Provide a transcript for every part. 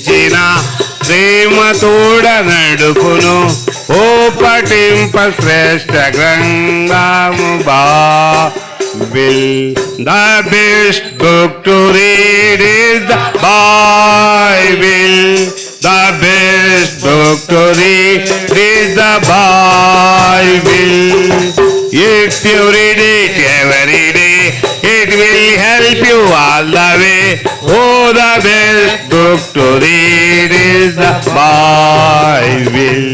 ప్రేమించిన ప్రేమ తోడ నడుపును. ఓ పఠింప శ్రేష్ఠ గ్రంథము Bible. The best book to read is the Bible. The best book to read is the Bible. If you read it every day, it will help you all the way. Oh, the best book to read is the Bible.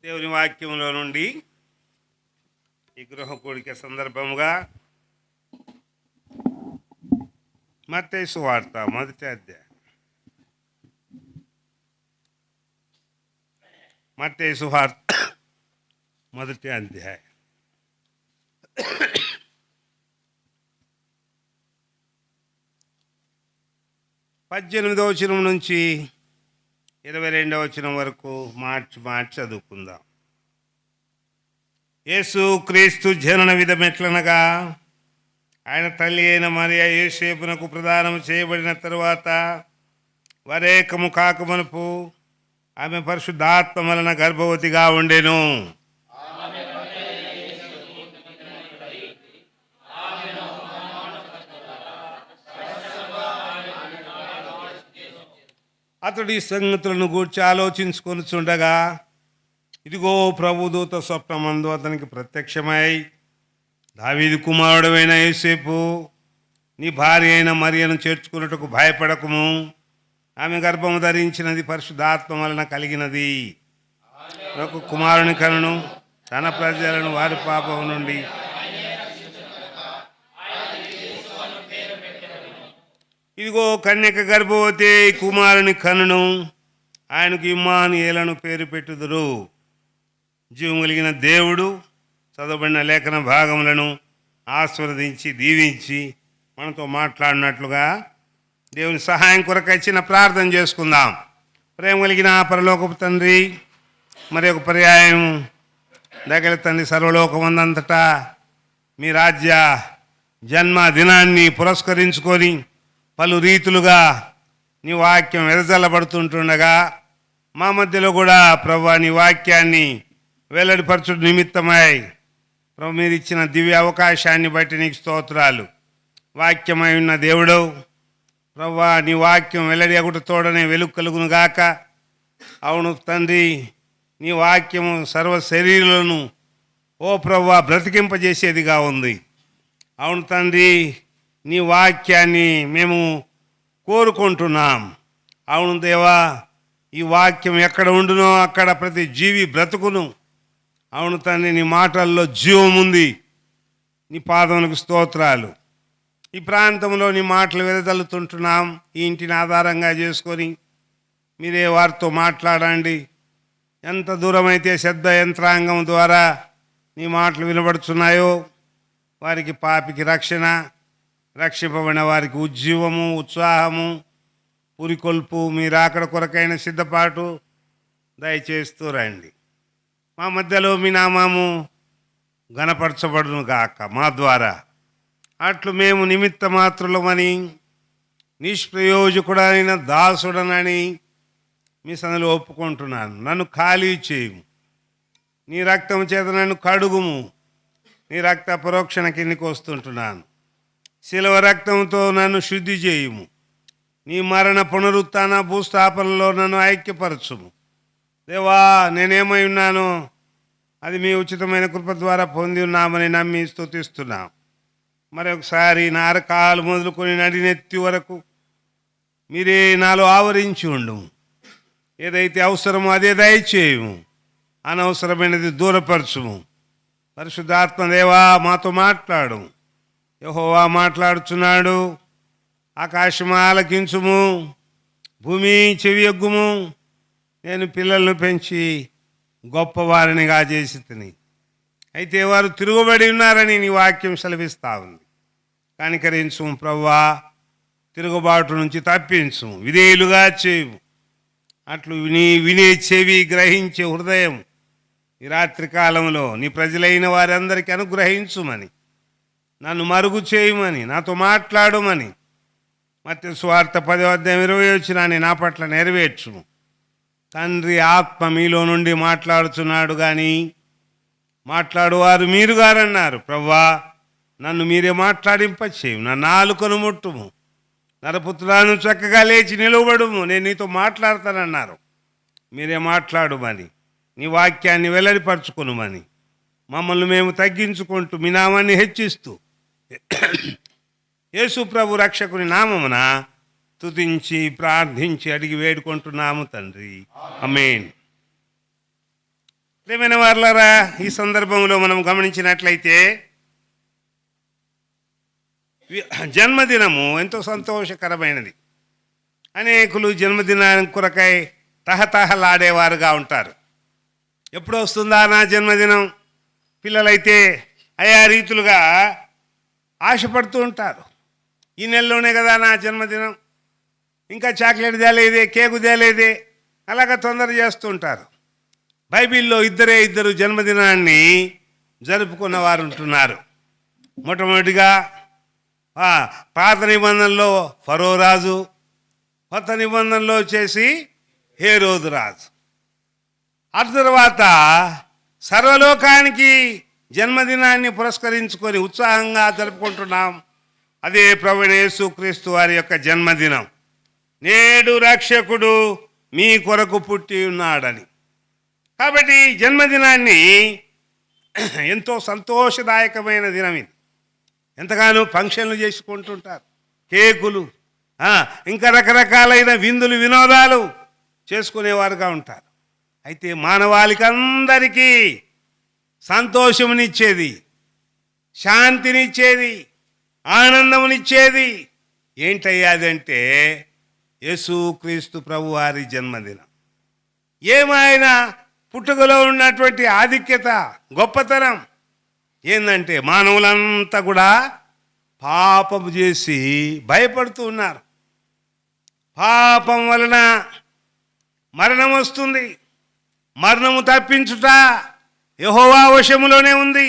దేవుని వాక్యంలో నుండి ఈ గృహ కూడిక సందర్భముగా మత్తయి సువార్త 1వ అధ్యాయం. మత్తయి సువార్త 1వ అధ్యాయం 18వ వచనం నుంచి 22వ వచనం వరకు మార్చి చదువుకుందాం. యేసు క్రీస్తు జనన విధమెట్లనగా, ఆయన తల్లి అయిన మరియా యోసేపునకు ప్రదానం చేయబడిన తరువాత వరేకము కాకమునుపు ఆమె పరిశుద్ధాత్మ వలన గర్భవతిగా ఉండెను. అతడు ఈ సంగతులను గూర్చి ఆలోచించుకొనుచుండగా, ఇదిగో ప్రభుదూత స్వప్నమందు అతనికి ప్రత్యక్షమై, దావీదు కుమారుడైన యోసేపు, నీ భార్య అయిన మరియను చేర్చుకున్నట్టుకు భయపడకుము. ఆమె గర్భము ధరించినది పరిశుద్ధాత్మ వలన కలిగినది. ఒక కుమారుని కనును, తన ప్రజలను వారి పాపం నుండి ఇదిగో కన్యక గర్భవతి కుమారుని కనును, ఆయనకు ఇమ్మానుయేలను పేరు పెట్టుదురు. జీవం కలిగిన దేవుడు చదవబడిన లేఖన భాగములను ఆశీర్వదించి దీవించి మనతో మాట్లాడినట్లుగా దేవుని సహాయం కొరకు చిన్న ప్రార్థన చేసుకుందాం. ప్రేమ కలిగిన పరలోకపు తండ్రి, మరి ఒక పర్యాయం దగ్గర తండ్రి, సర్వలోకమందంతటా మీ రాజ్య జన్మ దినాన్ని పురస్కరించుకొని పలు రీతులుగా నీ వాక్యం వెదజల్లబడుతుంటుండగా, మా మధ్యలో కూడా ప్రభువా నీ వాక్యాన్ని వెల్లడిపరచుడు నిమిత్తమై ప్రభు మీరు ఇచ్చిన దివ్య అవకాశాన్ని బట్టి నీకు స్తోత్రాలు. వాక్యమై ఉన్న దేవుడు ప్రభువా, నీ వాక్యం వెల్లడి అగుట తోడనే వెలుగు కలుగును గాక. అవును తండ్రి, నీ వాక్యము సర్వ శరీరులను ఓ ప్రభువా బ్రతికింపజేసేదిగా ఉంది. అవును తండ్రి, నీ వాక్యాన్ని మేము కోరుకుంటున్నాం. అవును దేవా, ఈ వాక్యం ఎక్కడ ఉండునో అక్కడ ప్రతి జీవి బ్రతుకును. అవును తండ్రి, నీ మాటల్లో జీవం ఉంది. నీ పాదములకు స్తోత్రాలు. ఈ ప్రాంతంలో నీ మాటలు వెదజల్లుతుంటున్నాం. ఈ ఇంటిని ఆధారంగా చేసుకొని మీరే వారితో మాట్లాడండి. ఎంత దూరమైతే శబ్ద యంత్రాంగం ద్వారా నీ మాటలు వినబడుతున్నాయో వారికి పాపికి రక్షణ, రక్షింపబడిన వారికి ఉజ్జీవము, ఉత్సాహము, పురికొల్పు, మీరు అక్కడ కొరకైన సిద్ధపాటు దయచేస్తూ రండి. మా మధ్యలో మీ నామము ఘనపరచబడును గాక మా ద్వారా. అట్లు మేము నిమిత్త మాత్రులమని, నిష్ప్రయోజకుడైన దాసుడనని మీ సన్నిధిలో ఒప్పుకుంటున్నాను. నన్ను ఖాళీ చేయము, నీ రక్తం చేత నన్ను కడుగుము. నీ రక్త పరోక్షణ కిందికి వస్తుంటున్నాను. శిలవ రక్తంతో నన్ను శుద్ధి చేయుము. నీ మరణ పునరుత్థాన భూస్థాపనలో నన్ను ఐక్యపరచుము. దేవా, నేనేమై ఉన్నానో అది మీ ఉచితమైన కృప ద్వారా పొంది ఉన్నామని నమ్మి స్తుతిస్తున్నాం. మరొకసారి నా అరకాలు మొదలుకొని నడినెత్తి వరకు మీరే నాలో ఆవరించి ఉండు. ఏదైతే అవసరమో అదే దయచేయము, అనవసరమైనది దూరపరచుము. పరిశుద్ధాత్మ దేవా, మాతో మాట్లాడు. యెహోవా మాట్లాడుచున్నాడు. ఆకాశము ఆలకించుము, భూమి చెవియొగ్గుము. నేను పిల్లలను పెంచి గొప్పవారినిగా చేసి తిని, అయితే వారు తిరుగుబడి ఉన్నారని నీ వాక్యం సెలవిస్తా ఉంది. కనికరించుము ప్రభువా, తిరుగుబాటు నుంచి తప్పించుము, విధేయులుగా చేయుము. అట్లు వినే చెవి, గ్రహించే హృదయం ఈ రాత్రి కాలంలో నీ ప్రజలైన వారందరికీ అనుగ్రహించుమని, నన్ను మరుగు చేయమని, నాతో మాట్లాడమని మత్తయి సువార్త 10:20 నా పట్ల నెరవేర్చుము. తండ్రి ఆత్మ మీలో నుండి మాట్లాడుచున్నాడు కానీ మాట్లాడువారు మీరు గారన్నారు. ప్రభువా, నన్ను మీరే మాట్లాడింపచేయు. నా నాలుకను ముట్టుము. నరపుత్రులను చక్కగా లేచి నిలవబడుము. నేను నీతో మాట్లాడతానన్నారు. మీరే మాట్లాడుమని, నీ వాక్యాన్ని వెల్లడిపరచుకొనుమని, మమ్మల్ని మేము తగ్గించుకుంటూ మీ నామాన్ని హెచ్చిస్తూ యేసు ప్రభు రక్షకుని నామమున స్తుతించి ప్రార్థించి అడిగి వేడుకుంటున్నాము తండ్రి, ఆమేన్. ప్రియమైన వారలారా, ఈ సందర్భంలో మనం గమనించినట్లయితే జన్మదినము ఎంతో సంతోషకరమైనది. అనేకులు జన్మదినానికి కొరకై తహతహలాడేవారుగా ఉంటారు. ఎప్పుడు వస్తుందా నా జన్మదినం? పిల్లలైతే ఆయా రీతులుగా ఆశపడుతూ ఉంటారు. ఈ నెలలోనే కదా నా జన్మదినం, ఇంకా చాక్లెట్ తేలేదే, కేకు తేలేదే, అలాగా తొందర చేస్తూ ఉంటారు. బైబిల్లో ఇద్దరు జన్మదినాన్ని జరుపుకున్న వారు ఉంటున్నారు. మొట్టమొదటిగా పాత నిబంధనలో ఫరో రాజు, కొత్త నిబంధనలో వచ్చేసి హేరోదు రాజు. ఆ తర్వాత సర్వలోకానికి జన్మదినాన్ని పురస్కరించుకొని ఉత్సాహంగా జరుపుకుంటున్నాం. అదే ప్రభువైన యేసుక్రీస్తు వారి యొక్క జన్మదినం. నేడు రక్షకుడు మీ కొరకు పుట్టి ఉన్నాడని. కాబట్టి జన్మదినాన్ని ఎంతో సంతోషదాయకమైన దినం ఇది. ఎంతగానో ఫంక్షన్లు చేసుకుంటుంటారు, కేకులు, ఇంకా రకరకాలైన విందులు వినోదాలు చేసుకునేవారుగా ఉంటారు. అయితే మానవాళికి అందరికీ సంతోషమునిచ్చేది, శాంతినిచ్చేది, ఆనందమునిచ్చేది ఏంటయ్యాదంటే యేసుక్రీస్తు ప్రభువారి జన్మదినం. ఏమైనా పుట్టుకలో ఉన్నటువంటి ఆధిక్యత, గొప్పతనం ఏంటంటే మానవులంతా కూడా పాపము చేసి భయపడుతూ ఉన్నారు. పాపం వలన మరణం వస్తుంది. మరణము తప్పించుట యెహోవా వశములోనే ఉంది.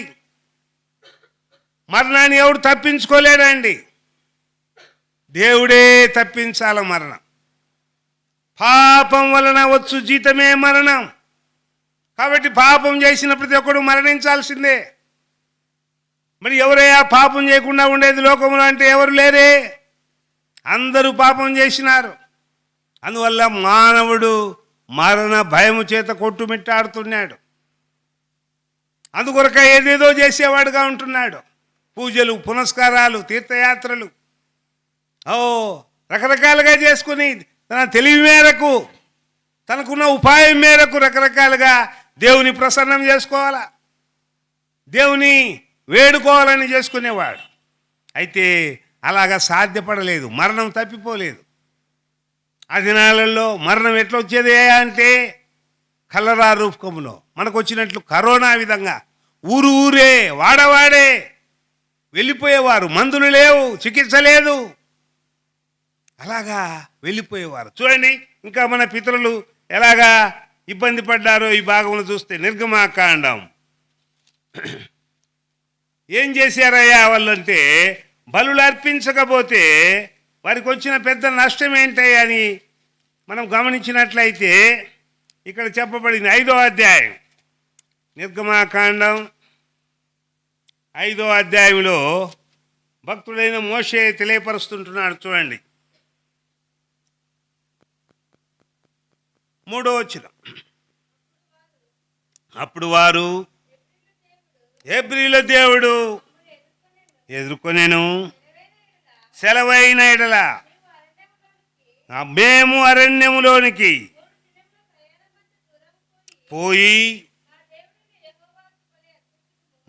మరణాన్ని ఎవడు తప్పించుకోలేడండి, దేవుడే తప్పించాల మరణం. పాపం వలన వచ్చు జీతమే మరణం. కాబట్టి పాపం చేసిన ప్రతి ఒక్కడు మరణించాల్సిందే. మరి ఎవరయ్యా పాపం చేయకుండా ఉండేది లోకంలో అంటే ఎవరు లేరే, అందరూ పాపం చేసినారు. అందువల్ల మానవుడు మరణ భయము చేత కొట్టుమిట్టాడుతున్నాడు. అందుకొరక ఏదేదో చేసేవాడుగా ఉంటున్నాడు. పూజలు, పునస్కారాలు, తీర్థయాత్రలు రకరకాలుగా చేసుకుని తన తెలివి మేరకు, తనకున్న ఉపాయం మేరకు రకరకాలుగా దేవుని ప్రసన్నం చేసుకోవాలా, దేవుని వేడుకోవాలని చేసుకునేవాడు. అయితే అలాగా సాధ్యపడలేదు, మరణం తప్పిపోలేదు. ఆ దినాలలో మరణం ఎట్లా వచ్చేది అంటే కలరా రూపకంలో మనకు వచ్చినట్లు కరోనా విధంగా ఊరే వాడవాడే వెళ్ళిపోయేవారు. మందులు లేవు, చికిత్స లేదు, అలాగా వెళ్ళిపోయేవారు. చూడండి, ఇంకా మన పితరులు ఎలాగా ఇబ్బంది పడ్డారో ఈ భాగంలో చూస్తే నిర్గమాకాండం ఏం చేశారయ్యా వాళ్ళంటే బలులు అర్పించకపోతే వారికి వచ్చిన పెద్ద నష్టం ఏంటయ్యా అని మనం గమనించినట్లయితే ఇక్కడ చెప్పబడింది 5వ అధ్యాయం, నిర్గమాకాండం 5వ అధ్యాయంలో భక్తుడైన మోషే తెలియపరుస్తుంటున్నాడు. చూడండి, 3వ వచనం. అప్పుడు వారు హెబ్రీల దేవుడు ఎదుర్కొనేను, సెలవైన ఎడల మేము అరణ్యములోనికి పోయి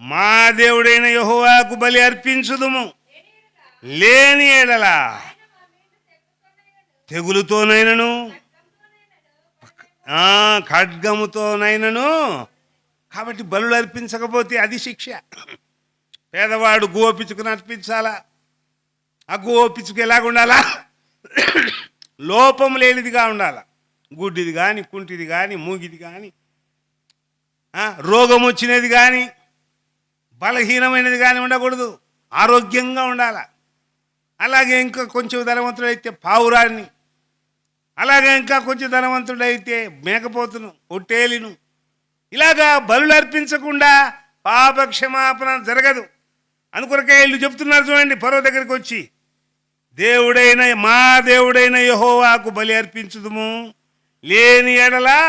మా దేవుడైన యెహోవాకు బలి అర్పించుదుము, లేని ఎడల తెగులుతోనైనను ఖడ్గముతోనైనను. కాబట్టి బలులు అర్పించకపోతే అది శిక్ష. పేదవాడు గువ్వ పిచ్చుకుని అర్పించాలా. ఆ గువ్వ పిచ్చుకు ఎలాగ ఉండాలా? లోపం లేనిదిగా ఉండాలి. గుడ్డిది కానీ, కుంటిది కానీ, మూగిది కానీ, రోగం వచ్చినది కానీ, బలహీనమైనది కానీ ఉండకూడదు. ఆరోగ్యంగా ఉండాల. అలాగే ఇంకా కొంచెం ధనవంతుడైతే పావురాన్ని, అలాగే ఇంకా కొంచెం ధనవంతుడైతే మేకపోతును, పొట్టేలిను. ఇలాగా బలులు అర్పించకుండా పాప క్షమాపణ జరగదు. అనుకొరకే వీళ్ళు చెప్తున్నారు చూడండి, ఫరో దగ్గరికి వచ్చి, మా దేవుడైన యెహోవాకు బలి అర్పించుదుము, లేని ఎడలా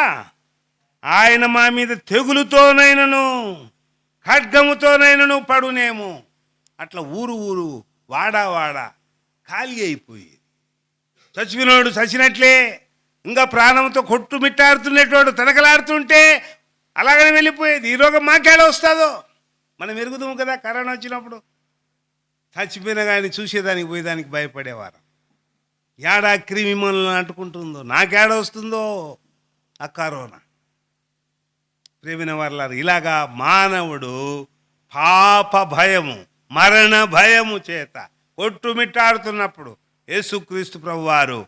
ఆయన మా మీద తెగులుతోనైనను ఖడ్గముతోనైనను పడునేమో. అట్లా ఊరు వాడా ఖాళీ అయిపోయి, చచ్చిపోయినోడు చచ్చినట్లే, ఇంకా ప్రాణంతో కొట్టుమిట్టాడుతున్నట్టు తనకలాడుతుంటే అలాగనే వెళ్ళిపోయేది. ఈ రోగం మాకేడ వస్తుందో మనం ఎరుగుదాము కదా. కరోనా వచ్చినప్పుడు చచ్చిపోయినా కానీ చూసేదానికి పోయేదానికి భయపడేవారు. ఏడా క్రిమి మనల్ని అంటుకుంటుందో, నాకేడ వస్తుందో ఆ కరోనా. ప్రేమిన వాళ్ళారు, ఇలాగా మానవుడు పాప భయము, మరణ భయము చేత కొట్టుమిట్టాడుతున్నప్పుడు యేసుక్రీస్తు ప్రభువారు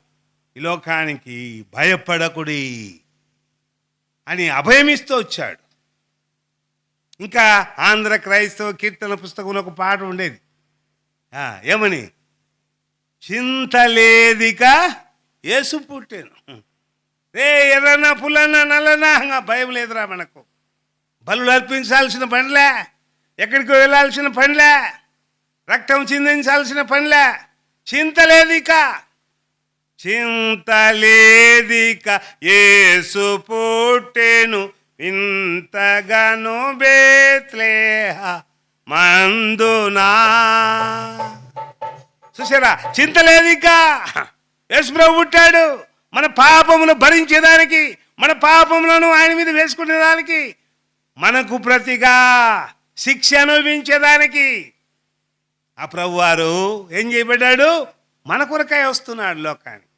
ఈ లోకానికి భయపడకుడి అని అభయమిస్తూ వచ్చాడు. ఇంకా ఆంధ్ర క్రైస్తవ కీర్తన పుస్తకంలో ఒక పాట ఉండేది, ఏమని, చింతలేదిక యేసు పుట్టాను. ఎర్రనా పుల్లనా నల్లనా భయం లేదురా మనకు. బలులు అర్పించాల్సిన పనిలే, ఎక్కడికి వెళ్ళాల్సిన పనిలే, రక్తం చిందించాల్సిన పనిలే, చింతలేదిక యేసు పుట్టెను ఇంతగాను బేత్లెహ మందునా. చూసారా, చింతలేదిక యేసు ప్రభు పుట్టాడు మన పాపమును భరించేదానికి, మన పాపములను ఆయన మీద వేసుకునేదానికి, మనకు ప్రతిగా శిక్ష అనుభవించేదానికి. ఆ ప్రభువారు ఏం చేయబడ్డాడు, మన కొరకాయ వస్తున్నాడు లోకానికి.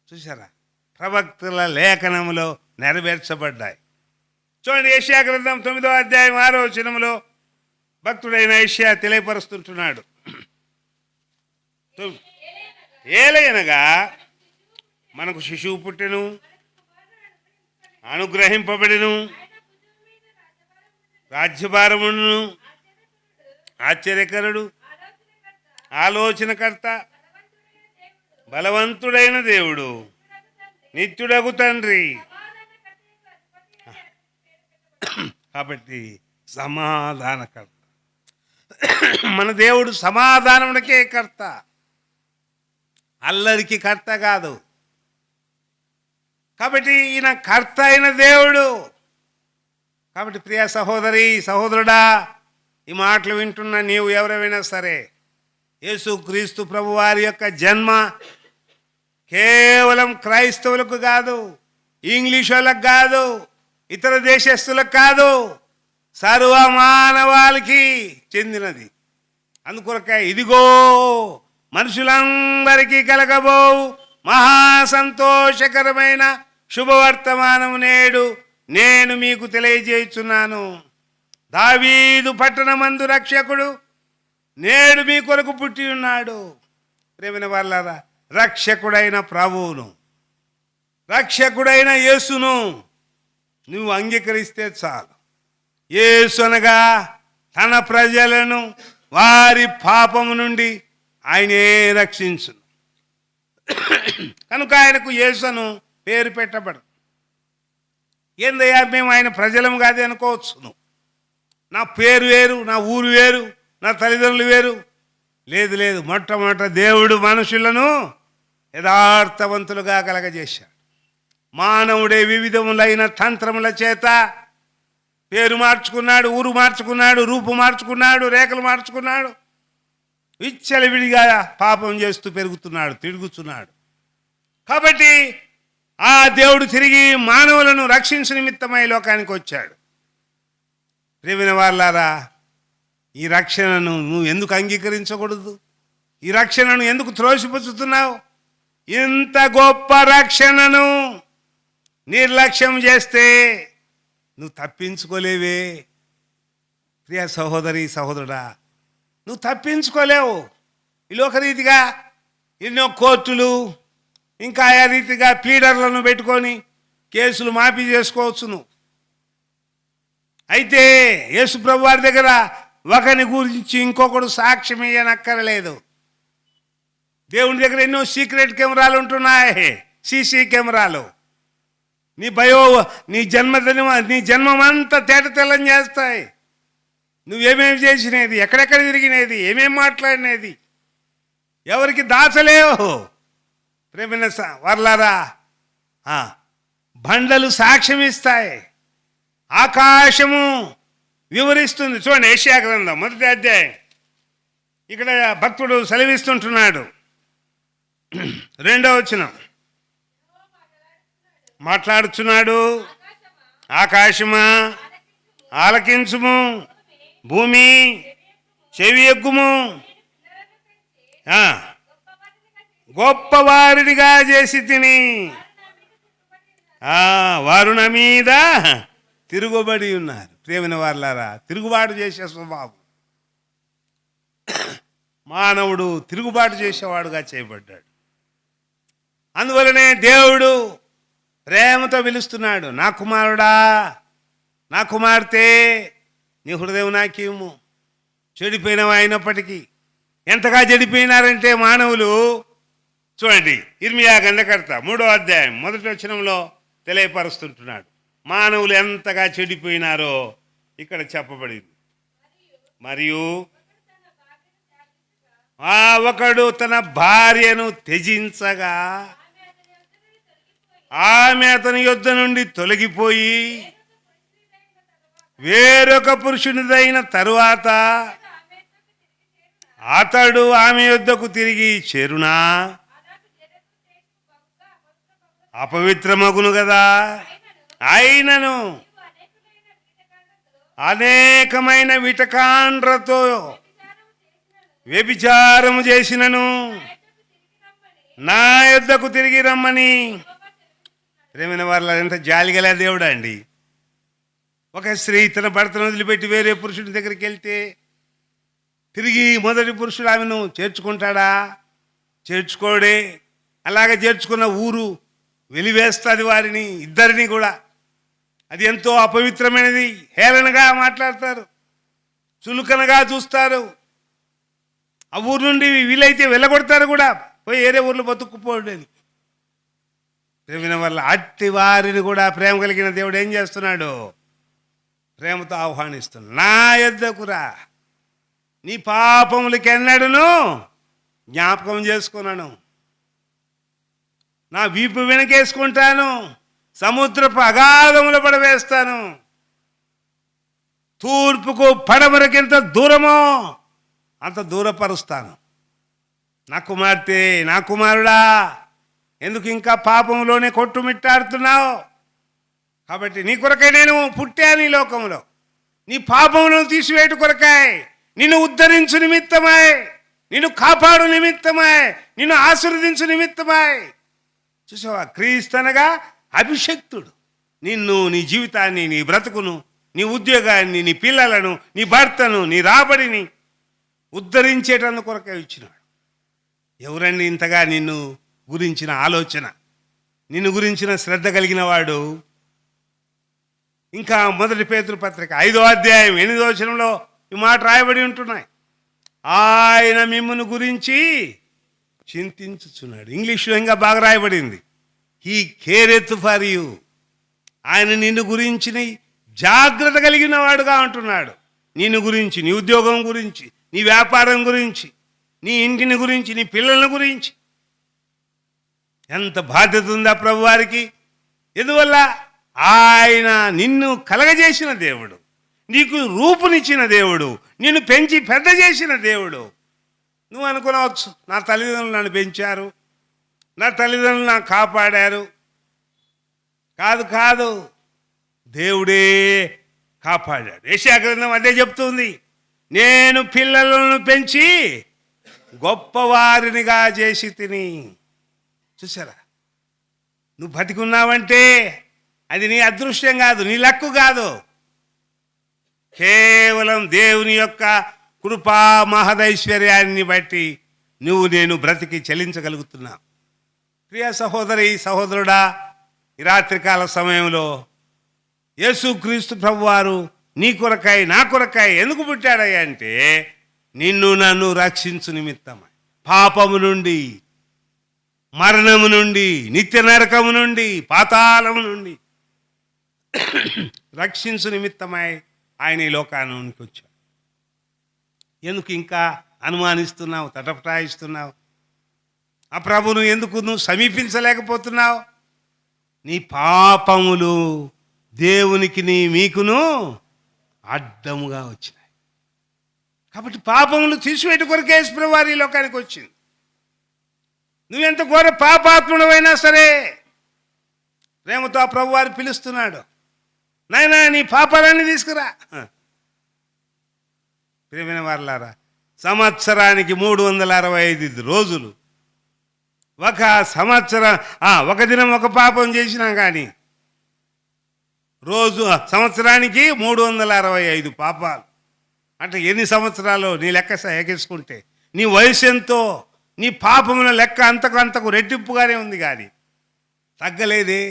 చూసారా, ప్రవక్తల లేఖనములో నెరవేర్చబడ్డాయి. చూడండి, యెషయా గ్రంథం 9వ అధ్యాయం 6వ వచనములో భక్తుడైన యెషయా తెలియపరుస్తుంటున్నాడు. ఏలయనగా మనకు శిశువు పుట్టెను, అనుగ్రహింపబడెను, రాజ్యభారమును, ఆశ్చర్యకరుడు, ఆలోచనకర్త, బలవంతుడైన దేవుడు, నిత్యుడగు తండ్రి. కాబట్టి సమాధానకర్త, మన దేవుడు సమాధానమునకే కర్త, అల్లరికి కర్త కాదు. కాబట్టి ఈయన కర్త అయిన దేవుడు. కాబట్టి ప్రియ సహోదరి సహోదరుడా, ఈ మాటలు వింటున్న నీవు ఎవరైనా సరే, యేసుక్రీస్తు ప్రభు వారి యొక్క జన్మ కేవలం క్రైస్తవులకు కాదు, ఇంగ్లీష్ వాళ్ళకు కాదు, ఇతర దేశస్తులకు కాదు, సర్వ మానవాళికి చెందినది. అందుకొరక ఇదిగో మనుషులందరికీ కలగబోవు మహాసంతోషకరమైన శుభవర్తమానము నేడు నేను మీకు తెలియజేయుచున్నాను. దావీదు పట్టణమందు రక్షకుడు నేడు మీ కొరకు పుట్టి ఉన్నాడు. ప్రేమైన వాళ్ళారా, రక్షకుడైన ప్రభువును, రక్షకుడైన యేసును నువ్వు అంగీకరిస్తే చాలు. యేసు అనగా తన ప్రజలను వారి పాపము నుండి ఆయనే రక్షించును. కనుక ఆయనకు యేసును పేరు పెట్టబడదు. ఏందయ్యా, మేము ఆయన ప్రజలం కాదు అనుకోవచ్చు నువ్వు. నా పేరు వేరు, నా ఊరు వేరు, నా తల్లిదండ్రులు వేరు. లేదు లేదు, మొట్టమొదట దేవుడు మనుషులను యథార్థవంతులుగా కలగజేశాడు. మానవుడే వివిధములైన తంత్రముల చేత పేరు మార్చుకున్నాడు, ఊరు మార్చుకున్నాడు, రూపు మార్చుకున్నాడు, రేఖలు మార్చుకున్నాడు. విచ్చలవిడిగా పాపం చేస్తూ పెరుగుతున్నాడు, తిరుగుతున్నాడు. కాబట్టి ఆ దేవుడు తిరిగి మానవులను రక్షించు నిమిత్తమై లోకానికి వచ్చాడు. ప్రియమైన వాళ్ళారా, ఈ రక్షణను నువ్వు ఎందుకు అంగీకరించకూడదు? ఈ రక్షణను ఎందుకు త్రోసిపుచ్చుతున్నావు? ఇంత గొప్ప రక్షణను నిర్లక్ష్యం చేస్తే నువ్వు తప్పించుకోలేవే. ప్రియ సహోదరి సహోదరుడా, నువ్వు తప్పించుకోలేవు. ఈ లోకరీతిగా ఎన్నో కోర్టులు, ఇంకా ఆయా రీతిగా ప్లీడర్లను పెట్టుకొని కేసులు మాఫీ చేసుకోవచ్చు నువ్వు. అయితే యేసు ప్రభు వారి దగ్గర ఒకని గురించి ఇంకొకడు సాక్ష్యం ఇయ్యనక్కర్లేదు. దేవుని దగ్గర ఎన్నో సీక్రెట్ కెమెరాలు ఉంటున్నాయి, సీసీ కెమెరాలు. నీ జన్మమంతా తేట తెల్లం చేస్తాయి. నువ్వేమేమి చేసినది, ఎక్కడెక్కడ తిరిగినది, ఏమేమి మాట్లాడినది, ఎవరికి దాచలేవు. ప్రేమైన వర్లారా, బండలు సాక్ష్యం ఇస్తాయి, ఆకాశము వివరిస్తుంది. చూడండి, యెషయా గ్రంథం 1వ అధ్యాయం. ఇక్కడ భక్తుడు సెలవిస్తుంటున్నాడు. 2వ వచనం మాట్లాడుచున్నాడు. ఆకాశమా ఆలకించుము, భూమి చెవి ఎగ్గుము, గొప్పవారినిగా చేసి తిని వారు నా మీద తిరుగుబడి ఉన్నారు. ప్రేమైన వారలారా, తిరుగుబాటు చేసే స్వభావం. మానవుడు తిరుగుబాటు చేసేవాడుగా చేయబడ్డాడు. అందువలనే దేవుడు ప్రేమతో పిలుస్తున్నాడు, నా కుమారుడా, నా కుమార్తె, నీ హృదయం నాకేమో. చెడిపోయినవి అయినప్పటికీ ఎంతగా చెడిపోయినారంటే మానవులు. చూడండి, ఇర్మియా గ్రంథకర్త 3వ అధ్యాయం 1వ వచనంలో తెలియపరుస్తుంటున్నాడు. మానవులు ఎంతగా చెడిపోయినారో ఇక్కడ చెప్పబడింది. మరియు ఒకడు తన భార్యను త్యజించగా ఆమె అతని యొద్ద నుండి తొలగిపోయి వేరొక పురుషునిదైన తరువాత అతడు ఆమె యొద్దకు తిరిగి చేరునా అపవిత్రమగును కదా. అయినను అనేకమైన విటకాండ్రతో వ్యభిచారము చేసినను నా యొద్దకు తిరిగి రమ్మని. ప్రేమైన వాళ్ళ ఎంత జాలిగల దేవుడా అండి. ఒక స్త్రీ తన భర్తను వదిలిపెట్టి వేరే పురుషుడి దగ్గరికి వెళ్తే తిరిగి మొదటి పురుషుడు ఆమెను చేర్చుకుంటాడా? చేర్చుకోడే. అలాగే చేర్చుకున్న ఊరు వెలివేస్తుంది వారిని, ఇద్దరిని కూడా. అది ఎంతో అపవిత్రమైనది. హేళనగా మాట్లాడతారు, చులుకనగా చూస్తారు. ఆ ఊరు నుండి వీలైతే వెళ్ళగొడతారు కూడా, పోయి వేరే ఊర్లో బతుక్కుపోవడానికి. ప్రేమిన వల్ల అట్టి వారిని కూడా ప్రేమ కలిగిన దేవుడు ఏం చేస్తున్నాడు? ప్రేమతో ఆహ్వానిస్తున్నాడు. నా యొద్దకురా, నీ పాపములకెన్నడను జ్ఞాపకం చేసుకున్నాను, నా వీపు వెనకేసుకుంటాను, సముద్రపు అగాధములు పడవేస్తాను, తూర్పుకు పడమరకెంత దూరమో అంత దూరపరుస్తాను. నా కుమార్తె, నా కుమారుడా, ఎందుకు ఇంకా పాపంలోనే కొట్టుమిట్టాడుతున్నావు? కాబట్టి నీ కొరకై నేను పుట్టాను ఈ లోకంలో, నీ పాపములను తీసివేటు కొరకై, నిన్ను ఉద్ధరించు నిమిత్తమై, నిన్ను కాపాడు నిమిత్తమై, నిన్ను ఆశీర్వదించు నిమిత్తమై. చూసావా, క్రీస్తనగా అభిషక్తుడు నిన్ను, నీ జీవితాన్ని, నీ బ్రతుకును, నీ ఉద్యోగాన్ని, నీ పిల్లలను, నీ భర్తను, నీ రాబడిని ఉద్ధరించేటందుకు కొరకే ఇచ్చినాడు. ఎవరండి ఇంతగా నిన్ను గురించిన ఆలోచన, నిన్ను గురించిన శ్రద్ధ కలిగిన వాడు? ఇంకా 1 పేతురు పత్రిక 5వ అధ్యాయం 8వ వచనంలో ఈ మాట రాయబడి ఉంటున్నాయి. ఆయన మిమ్మును గురించి చింతించుచున్నాడు. ఇంగ్లీష్లో ఇంకా బాగా రాయబడింది, హీ కేరెత్ ఫర్ యూ. ఆయన నిన్ను గురించి జాగ్రత్త కలిగిన వాడుగా ఉంటున్నాడు. నిన్ను గురించి, నీ ఉద్యోగం గురించి, నీ వ్యాపారం గురించి, నీ ఇంటిని గురించి, నీ పిల్లల గురించి ఎంత బాధ్యత ఉందా ప్రభు వారికి? ఎందువల్ల? ఆయన నిన్ను కలగజేసిన దేవుడు, నీకు రూపునిచ్చిన దేవుడు, నిన్ను పెంచి పెద్ద చేసిన దేవుడు. నువ్వు అనుకునవచ్చు, నా తల్లిదండ్రులు నన్ను పెంచారు, నా తల్లిదండ్రులు నాకు కాపాడారు. కాదు కాదు, దేవుడే కాపాడాడు. యెషయా గ్రంథం అదే చెప్తుంది, నేను పిల్లలను పెంచి గొప్పవారినిగా చేసి తిని. చూసారా, నువ్వు బతికున్నావంటే అది నీ అదృష్టం కాదు, నీ లక్కు కాదు, కేవలం దేవుని యొక్క కృపా మహదైశ్వర్యాన్ని బట్టి నువ్వు నేను బ్రతికి చెల్లించగలుగుతున్నా. ప్రియ సహోదరి సహోదరుడా, ఈ రాత్రికాల సమయంలో యేసుక్రీస్తు ప్రభువారు నీ కొరకై నా కొరకై ఎందుకు పుట్టాడయ్యా అంటే నిన్ను నన్ను రక్షించు నిమిత్తమై, పాపము నుండి, మరణము నుండి, నిత్య నరకము నుండి, పాతాళము నుండి రక్షించు నిమిత్తమై ఆయన ఈ లోకానికి వచ్చాడు. ఎందుకు ఇంకా అనుమానిస్తున్నావు, తటపటాయిస్తున్నావు? ఆ ప్రభును ఎందుకు నువ్వు సమీపించలేకపోతున్నావు? నీ పాపములు దేవునికి మీకును అడ్డముగా వచ్చినాయి. కాబట్టి పాపములు తీసివేట కొరకే యేసుప్రభువు వారు ఈ లోకానికి వచ్చింది. నువ్వెంత ఘోర పాపాత్ముడవైనా సరే ప్రేమతో ఆ ప్రభు వారు పిలుస్తున్నాడు, నాయనా నీ పాపాలన్నీ తీసుకురా. ప్రియమైన వారలారా, సంవత్సరానికి 365 రోజులు, ఒక సంవత్సరం ఒక దినం ఒక పాపం చేసినా కానీ రోజు సంవత్సరానికి 365 పాపాలు. అంటే ఎన్ని సంవత్సరాలు నీ లెక్క ఎగేసుకుంటే నీ వయసు ఎంతో, నీ పాపముల లెక్క అంతకు రెట్టింపుగానే ఉంది కానీ తగ్గలేదే.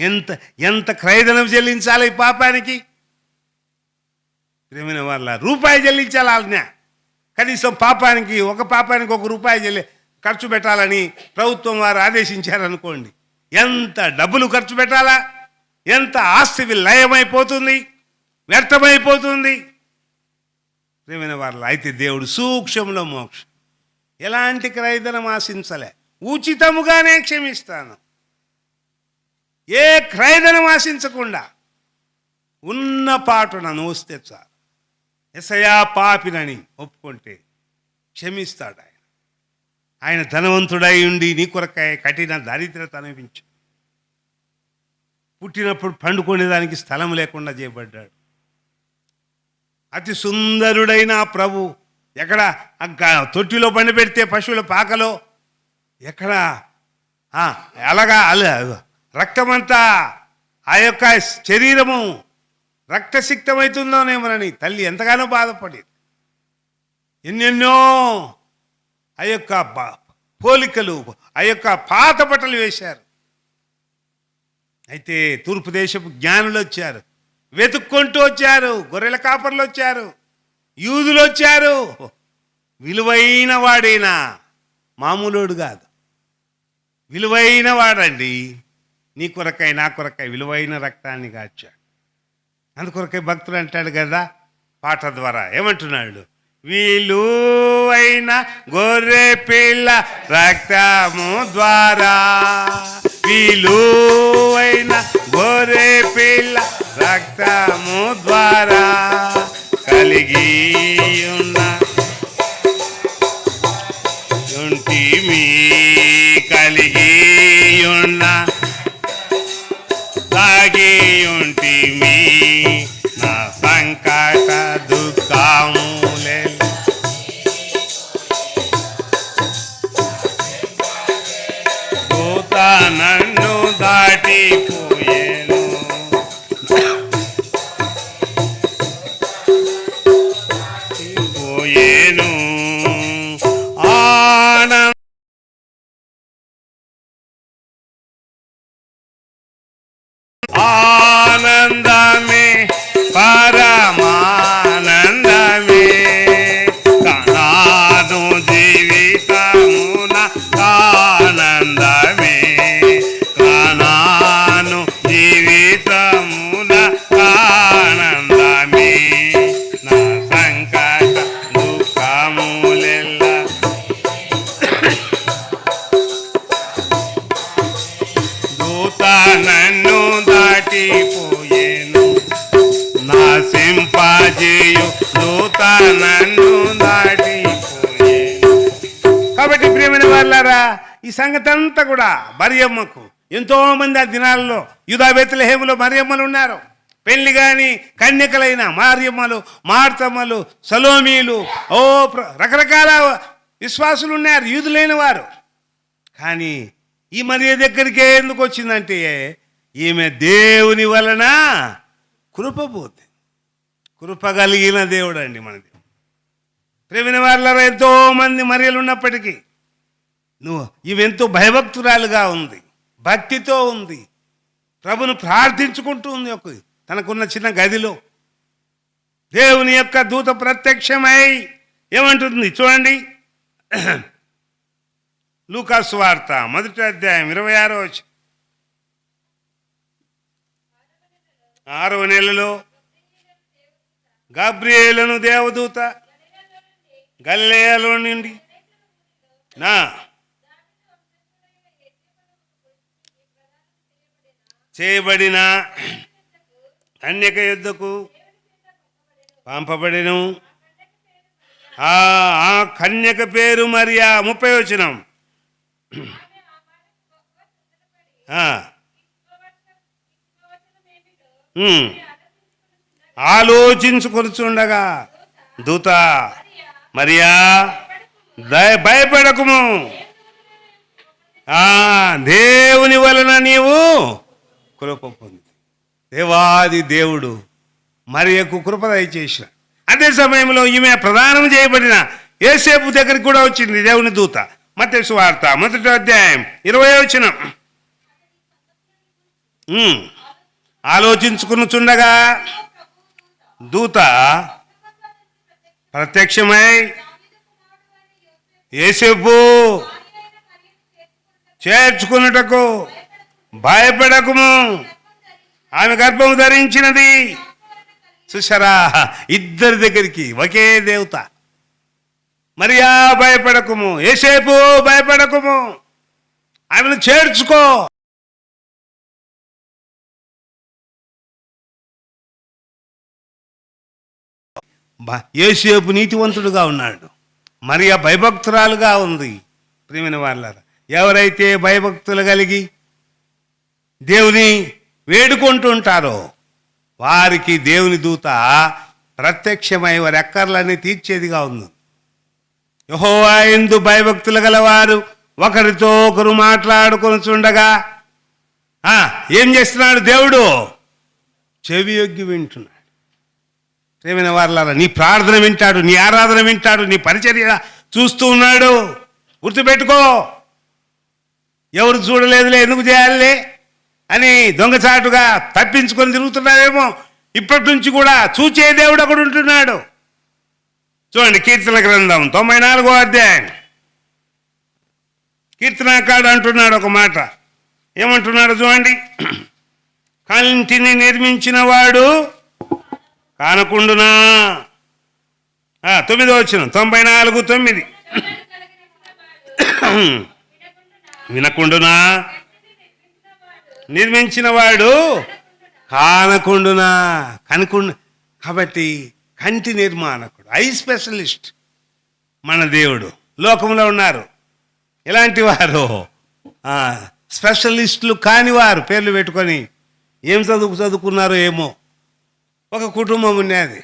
ఎంత ఎంత క్రయధనం చెల్లించాలి ఈ పాపానికి? ప్రేమైన వాళ్ళ రూపాయి చెల్లించాలి ఆజ్ఞ. కనీసం ఒక పాపానికి ₹1 ఖర్చు పెట్టాలని ప్రభుత్వం వారు ఆదేశించారనుకోండి, ఎంత డబ్బులు ఖర్చు పెట్టాలా? ఎంత ఆస్తి లయమైపోతుంది, వ్యర్థమైపోతుంది. ప్రేమైన వాళ్ళ అయితే దేవుడు సూక్ష్మంలో మోక్షం, ఎలాంటి క్రయధనం ఆశించలే, ఉచితముగానే క్షమిస్తాను. ఏ క్రయధనం ఆశించకుండా ఉన్న పాటున నువ్వు వస్తే చాలు. యేసయ్యా పాపినని ఒప్పుకుంటే క్షమిస్తాడు ఆయన. ఆయన ధనవంతుడై ఉండి నీ కొరకాయ కఠిన దారిద్రత అనిపించు. పుట్టినప్పుడు పండుకునేదానికి స్థలం లేకుండా చేయబడ్డాడు. అతి సుందరుడైన ఆ ప్రభు ఎక్కడ తొట్టిలో పండబెడితే పశువుల పాకలో ఎక్కడ అలాగా రక్తమంతా ఆ యొక్క శరీరము రక్తసిక్తమవుతుందోనేమోనని తల్లి ఎంతగానో బాధపడేది. ఎన్నెన్నో ఆ యొక్క పోలికలు, ఆ యొక్క పాత బట్టలు వేశారు. అయితే తూర్పు దేశపు జ్ఞానులు వచ్చారు, వెతుక్కుంటూ వచ్చారు. గొర్రెల కాపర్లు వచ్చారు, యూదులు వచ్చారు. విలువైన వాడైనా మామూలుడు కాదు, విలువైన వాడండి. నీ కొరకై నా కొరకై విలువైన రక్తాన్ని కాచాడు. అందుకొరకై భక్తుడు అంటాడు కదా పాట ద్వారా, ఏమంటున్నాడు? విలువైన గొర్రె పిల్ల రక్తము ద్వారా, విలువైన గొర్రె పిల్ల రక్తము ద్వారా కలిగి ఉన్న ఉంటిమి, కలిగి ఉన్న తాగి ఉంటిమి, నా సంకట దుఃఖములే దూత నన్ను దాటిపోయేను, పోయేను ఆనందమే పరమానందమే, కనాను జీవితమున ఆనందమే, కనాను జీవితమున ఆనందమే, నా సంకట దుఃఖములెల్ల దూత నన్ను దాటిపోయేను, నాశింపజేయు దూత నన్ను దాటిపోయేను. కాబట్టి ప్రియమైన వాళ్ళారా, ఈ సంగతి అంతా కూడా మరియమ్మకు, ఎంతో మంది ఆ దినాల్లో యూదా బెత్లెహేములో మరియమ్మలు ఉన్నారు. పెళ్లి కాని కన్యకలైన మరియమ్మలు, మార్తమ్మలు, సలోమీలు, రకరకాల విశ్వాసులు ఉన్నారు, యూదులైన వారు. కానీ ఈ మరియ దగ్గరికే ఎందుకు వచ్చిందంటే ఈమె దేవుని వలన కృపపోతే, కృప కలిగిన దేవుడు అండి మన దేవుడు. ప్రేమిన వాళ్ళ ఎంతో మంది మరియలు ఉన్నప్పటికీ నువ్వు ఈమెంతో భయభక్తురాలుగా ఉంది, భక్తితో ఉంది, ప్రభును ప్రార్థించుకుంటూ ఉంది. తనకున్న చిన్న గదిలో దేవుని యొక్క దూత ప్రత్యక్షమై ఏమంటుంది చూడండి. లూకాసు వార్త 1వ అధ్యాయం 26వ వచనం. 6వ నెలలో గబ్రియేలును దేవదూత గలిలయలో నుండి చేయబడిన కన్యక యుద్ధకు పంపబడిను. ఆ కన్యక పేరు మరియా. 30వ వచనం. ఆలోచించుకొనుచుండగా దూత మరియా భయపడకుము, దేవుని వలన నీవు కృప పొంది. దేవాది దేవుడు మరియకు కృప దయచేసిన. అదే సమయంలో ఈమె ప్రదానం చేయబడిన యోసేపు దగ్గరికి కూడా వచ్చింది దేవుని దూత. మత్తయి సువార్త 1వ అధ్యాయం 20వ వచనం. ఆలోచించుకునుచుండగా దూత ప్రత్యక్షమై యోసేపు చేర్చుకున్నటకు భయపడకుము, ఆమె గర్భం ధరించినది. చూసారా, ఇద్దరి దగ్గరికి ఒకే దేవత. మరియా భయపడకుము, యోసేపు భయపడకుము, ఆమెను చేర్చుకో. యోసేపు నీతివంతుడుగా ఉన్నాడు, మరియా భయభక్తురాలుగా ఉంది. ప్రియమైన వాళ్ళారా, ఎవరైతే భయభక్తులు కలిగి దేవుని వేడుకుంటుంటారో వారికి దేవుని దూత ప్రత్యక్షమై వారి అక్కర్లన్నీ తీర్చేదిగా ఉంది. యెహోవా యందు భయభక్తులు గలవారు ఒకరితో ఒకరు మాట్లాడుకొనుచుండగా ఏం చేస్తున్నాడు దేవుడు? చెవియొగ్గి వింటున్నాడు. ప్రియమైన వారలారా, నీ ప్రార్థన వింటాడు, నీ ఆరాధన వింటాడు, నీ పరిచర్య చూస్తూ ఉన్నాడు. గుర్తుపెట్టుకో, ఎవరు చూడలేదులే ఎందుకు చేయాలి అని దొంగచాటుగా తప్పించుకొని తిరుగుతున్నారేమో, ఇప్పటి నుంచి కూడా చూచే దేవుడు ఒకడు ఉంటున్నాడు. చూడండి, కీర్తన గ్రంథం 94వ అధ్యాయం. కీర్తనకాడు అంటున్నాడు ఒక మాట. ఏమంటున్నాడు చూడండి. కంటిని నిర్మించిన వాడు కానకుండునా. 9వ వచనం 94:9. వినకుండునా, నిర్మించిన వాడు కానకుండునా. కాబట్టి కంటి నిర్మాణకుడు, ఐ స్పెషలిస్ట్ మన దేవుడు. లోకంలో ఉన్నారు ఇలాంటి వారు, స్పెషలిస్టులు కానివారు పేర్లు పెట్టుకొని ఏం చదువుకున్నారో ఏమో. ఒక కుటుంబం ఉన్నది.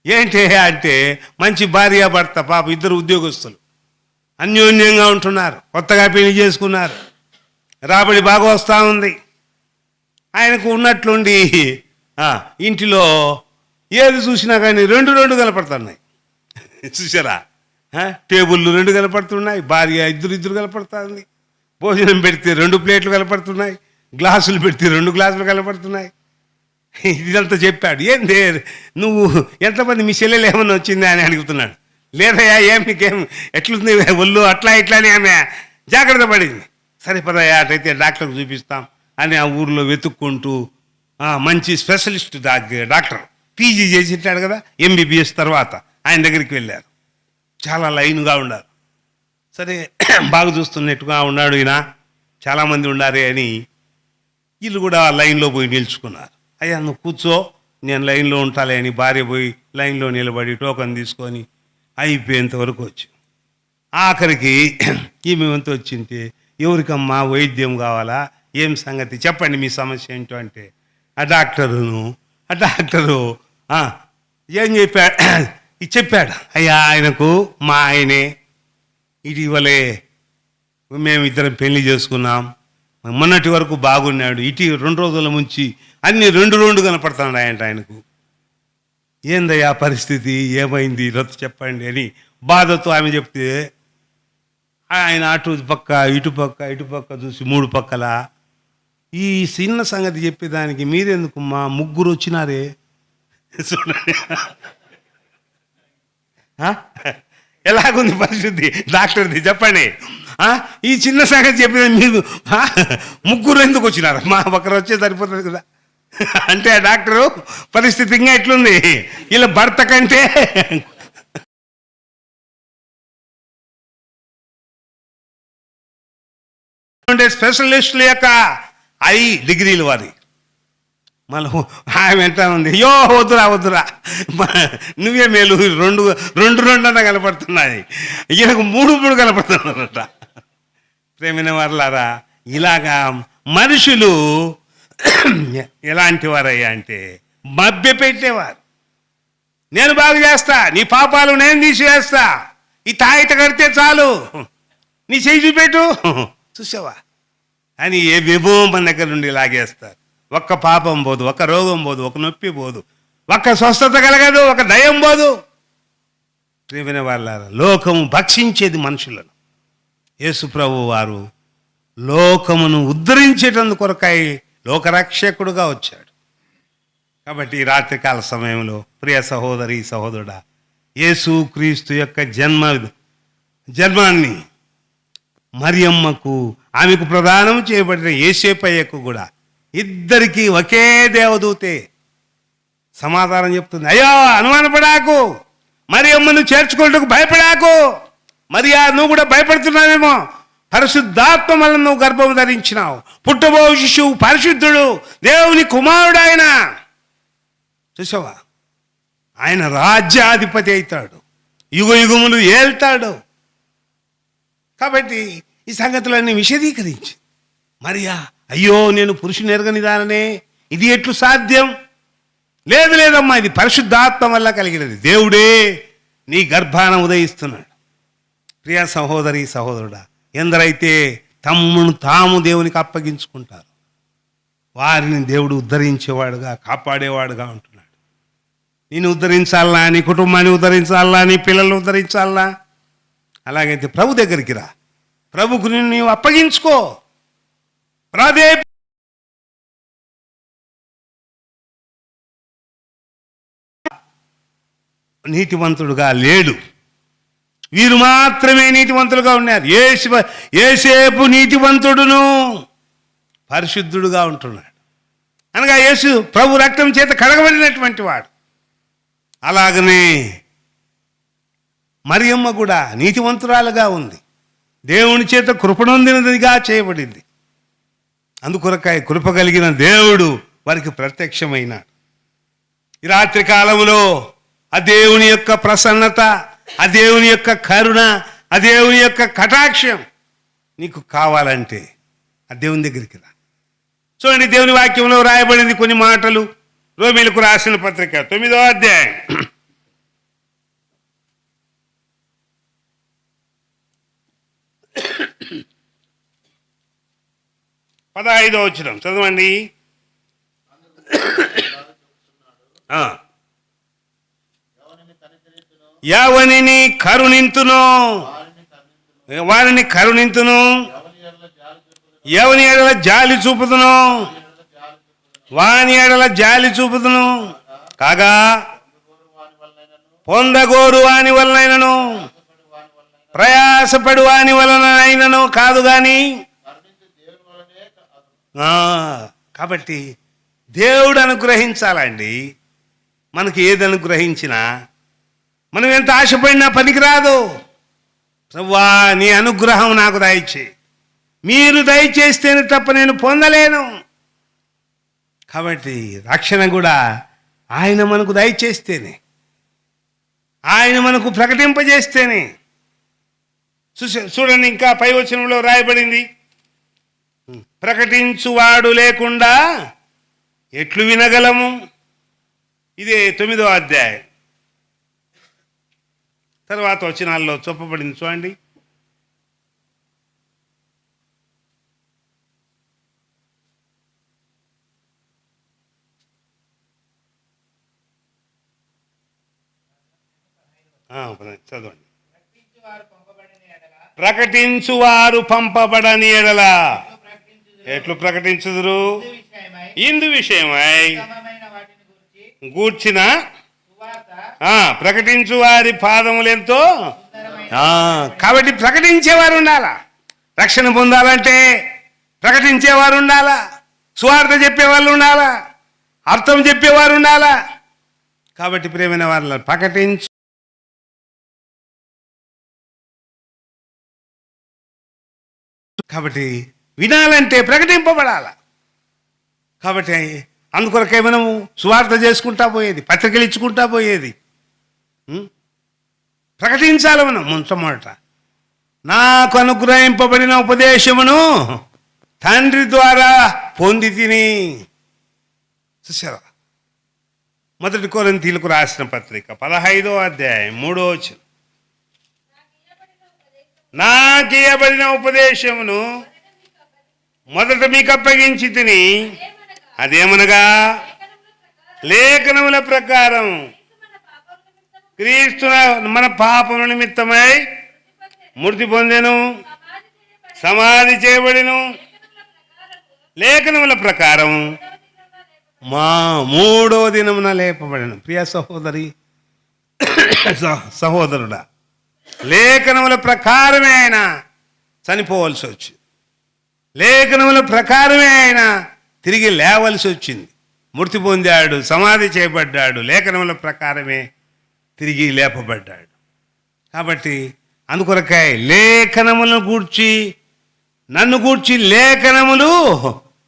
ఏంటి అంటే మంచి భార్య భర్త, పాప ఇద్దరు ఉద్యోగస్తులు, అన్యోన్యంగా ఉంటున్నారు, కొత్తగా పెళ్లి చేసుకున్నారు, రాబడి బాగా వస్తూ ఉంది. ఆయనకు ఉన్నట్లుండి ఇంటిలో ఏది చూసినా కానీ రెండు కనపడుతున్నాయి. చూసారా, టేబుళ్ళు 2 కనపడుతున్నాయి, భార్య ఇద్దరు కనపడుతుంది, భోజనం పెడితే 2 ప్లేట్లు కనపడుతున్నాయి, గ్లాసులు పెడితే 2 గ్లాసులు కనపడుతున్నాయి. ఇదంతా చెప్పాడు. ఏంది నువ్వు ఎంతమంది మీ చెల్లెలు ఏమన్నా వచ్చిందా అని అడుగుతున్నాడు. లేదయ్యా, నీకేం ఎట్లుంది ఒళ్ళు అట్లా ఇట్లా అని ఆమె జాగ్రత్త పడింది. సరే పదయ్యా, అటైతే డాక్టర్కి చూపిస్తాం అని ఆ ఊర్లో వెతుక్కుంటూ మంచి స్పెషలిస్ట్ డాక్టర్ పీజీ చేసింటాడు కదా, ఎంబీబీఎస్ తర్వాత ఆయన దగ్గరికి వెళ్ళారు. చాలా లైన్గా ఉన్నారు. సరే బాగా చూస్తున్నట్టుగా ఉన్నాడు ఈయన, చాలామంది ఉన్నారే అని వీళ్ళు కూడా లైన్లో పోయి నిల్చుకున్నారు. అయ్యా నువ్వు కూర్చో, నేను లైన్లో ఉంటాలే అని భార్య పోయి లైన్లో నిలబడి టోకన్ తీసుకొని అయిపోయేంత వరకు వచ్చి ఆఖరికి ఈమె వంతు వచ్చింటే, ఎవరికమ్మా వైద్యం కావాలా, ఏం సంగతి చెప్పండి మీ సమస్య ఏంటో అంటే, ఆ డాక్టరు ఏం చెప్పాడు. అయ్యా ఆయనకు మా ఆయనే ఇటీవలే మేమిద్దరం పెళ్లి చేసుకున్నాం, మొన్నటి వరకు బాగున్నాడు, 2 రోజుల నుంచి అన్నీ 2 కనపడుతున్నాడు ఆయనకు. ఏందయ్యా పరిస్థితి, ఏమైంది రొత్త చెప్పండి అని బాధతో ఆమె చెప్తే, ఆయన అటు పక్క ఇటు పక్క చూసి మూడు పక్కల ఈ చిన్న సంగతి చెప్పేదానికి మీరెందుకు మా ముగ్గురు వచ్చినారే చూడండి. ఎలాగుంది పరిస్థితి డాక్టర్ది చెప్పండి. ఈ చిన్న సంగతి చెప్పేది మీరు ముగ్గురు ఎందుకు వచ్చినారు? మా ఒకరు వచ్చే సరిపోతుంది కదా అంటే ఆ డాక్టరు పరిస్థితి ఇంకా ఎట్లుంది, ఇలా భర్త కంటే స్పెషలిస్టుల యొక్క 5 డిగ్రీలు వారి. మళ్ళీ ఆమె వెంటనే ఉంది, అయ్యో వద్దురా నువ్వే మేలు, రెండు అన్న కనపడుతున్నాయి, ఈయనకు 3 కనపడుతున్నారట. ప్రేమైన వారులారా, ఇలాగా మనుషులు ఎలాంటి వారయ్యా అంటే మభ్యపెట్టేవారు. నేను బాగు చేస్తా, నీ పాపాలు నేను తీసివేస్తా, ఈ తాయిత కడితే చాలు, నీ చేయి చూపెట్టు చూసావా అని ఏ విభో మన దగ్గర నుండి లాగేస్తారు. ఒక్క పాపం పోదు, ఒక్క రోగం పోదు, ఒక నొప్పి పోదు, ఒక్క స్వస్థత కలగదు, ఒక దయం పోదు. ప్రియమైన వాళ్ళారా, లోకము భక్షించేది మనుషులను. యేసు ప్రభు వారు లోకమును ఉద్ధరించేటందుకు కొరకై లోకరక్షకుడుగా వచ్చాడు. కాబట్టి ఈ రాత్రికాల సమయంలో ప్రియ సహోదరి సహోదరుడా, యేసు క్రీస్తు యొక్క జన్మాన్ని మరియమ్మకు, ఆమెకు ప్రదానం చేయబడిన యేసేపయ్యకు కూడా ఇద్దరికీ ఒకే దేవదూతే సమాధానం చెప్తుంది. అయ్యో అనుమానపడాకు, మరియమ్మను చేర్చుకోవడానికి భయపడాకు. మరియా, నువ్వు కూడా భయపడుతున్నావేమో, పరిశుద్ధాత్మ వలన నువ్వు గర్భం ధరించినావు, పుట్టబో శిశువు పరిశుద్ధుడు, దేవుని కుమారుడు ఆయన. చూసావా, ఆయన రాజ్యాధిపతి అవుతాడు, యుగములు ఏల్తాడు. కాబట్టి ఈ సంగతులన్నీ విశదీకరించి మరియా, అయ్యో నేను పురుషుని ఎరగనిదాననే, ఇది ఎట్లు సాధ్యం? లేదమ్మా, ఇది పరిశుద్ధాత్మ వల్ల కలిగినది, దేవుడే నీ గర్భాన ఉదయిస్తున్నాడు. ప్రియ సహోదరి సహోదరుడా, ఎందరైతే తమ్మును తాము దేవునికి అప్పగించుకుంటారు వారిని దేవుడు ఉద్ధరించేవాడుగా, కాపాడేవాడుగా ఉంటున్నాడు. నేను ఉద్ధరించాలా, నీ కుటుంబాన్ని ఉద్ధరించాలా, నీ పిల్లల్ని ఉద్ధరించాలా? అలాగైతే ప్రభు దగ్గరికి రా, ప్రభుకు నీవు అప్పగించుకో. నీతివంతుడుగా లేడు, వీరు మాత్రమే నీతివంతులుగా ఉన్నారు. యేసేపు నీతివంతుడును పరిశుద్ధుడుగా ఉంటున్నాడు, అనగా యేసు ప్రభు రక్తం చేత కడగబడినటువంటి వాడు. అలాగనే మరియమ్మ కూడా నీతివంతురాలుగా ఉంది, దేవుని చేత కృపణొందినదిగా చేయబడింది. అందుకొరకాయ కృప కలిగిన దేవుడు వారికి ప్రత్యక్షమైనాడు. ఈ రాత్రి కాలంలో ఆ దేవుని యొక్క ప్రసన్నత, ఆ దేవుని యొక్క కరుణ, ఆ దేవుని యొక్క కటాక్షం నీకు కావాలంటే ఆ దేవుని దగ్గరికి రా. చూడండి, దేవుని వాక్యంలో రాయబడింది కొన్ని మాటలు. రోమీలకు రాసిన పత్రిక 9వ అధ్యాయం 15వ వచనం చదవండి. ఎవనిని కరుణింతును వారిని కరుణింతును, ఎవని ఎడల జాలి చూపుతును వాని ఎడల జాలి చూపుతును, కాగా పొందగోరు వాని వలనైనను ప్రయాసపడు వాని వలనైనను కాదు గాని. కాబట్టి దేవుడు అనుగ్రహించాలండి. మనకి ఏది అనుగ్రహించినా మనం ఎంత ఆశపడినా పనికిరాదు. ప్రభువా, నీ అనుగ్రహం నాకు దయచే, మీరు దయచేస్తేనే తప్ప నేను పొందలేను. కాబట్టి రక్షణ కూడా ఆయన మనకు దయచేస్తేనే, ఆయన మనకు ప్రకటింపజేస్తేనే. చూడండి, ఇంకా పై వచనంలో రాయబడింది, ప్రకటించువాడు లేకుండా ఎట్లు వినగలము. ఇదే 9వ అధ్యాయం తర్వాత వచనాల్లో చెప్పబడింది. చూడండి, చదవండి. ప్రకటించువారు పంపబడని ఎడల ఎట్లు ప్రకటించుదురు? ఇందు విషయమై గూర్చిన ప్రకటించు వారి పాదములు ఎంతో. కాబట్టి ప్రకటించేవారు ఉండాలా. రక్షణ పొందాలంటే ప్రకటించేవారు ఉండాలా, సువార్త చెప్పేవాళ్ళు ఉండాలా, అర్థం చెప్పేవారు ఉండాలా. కాబట్టి ప్రియమైన వారు ప్రకటించు. కాబట్టి వినాలంటే ప్రకటింపబడాల. కాబట్టి అందుకొరకే మనము సువార్త చేసుకుంటా పోయేది, పత్రికలు ఇచ్చుకుంటా పోయేది. ప్రకటించాలి మనం. మొట్టమొదట నాకు అనుగ్రహింపబడిన ఉపదేశమును తండ్రి ద్వారా పొంది తిని. చూసారా? 1 కొరింథీయులకు రాసిన పత్రిక 15వ అధ్యాయం 3వ వచనం. నాకియబడిన ఉపదేశమును మొదట మీకు అప్పగించి తిని, అదేమనగా లేఖనముల ప్రకారం క్రీస్తు మన పాపముల నిమిత్తమై మృతి పొందెను, సమాధి చేయబడిను, లేఖనముల ప్రకారం మా 3వ దినమున లేపబడిను. ప్రియ సహోదరి సహోదరుడా, లేఖనముల ప్రకారమే ఆయన చనిపోవలసి వచ్చింది. లేఖనముల ప్రకారమే ఆయన తిరిగి లేవలసి వచ్చింది. మృతి పొందాడు, సమాధి చేయబడ్డాడు, లేఖనముల ప్రకారమే తిరిగి లేపబడ్డాడు. కాబట్టి అందుకొరకాయ లేఖనములను గూర్చి, నన్ను గూర్చి లేఖనములు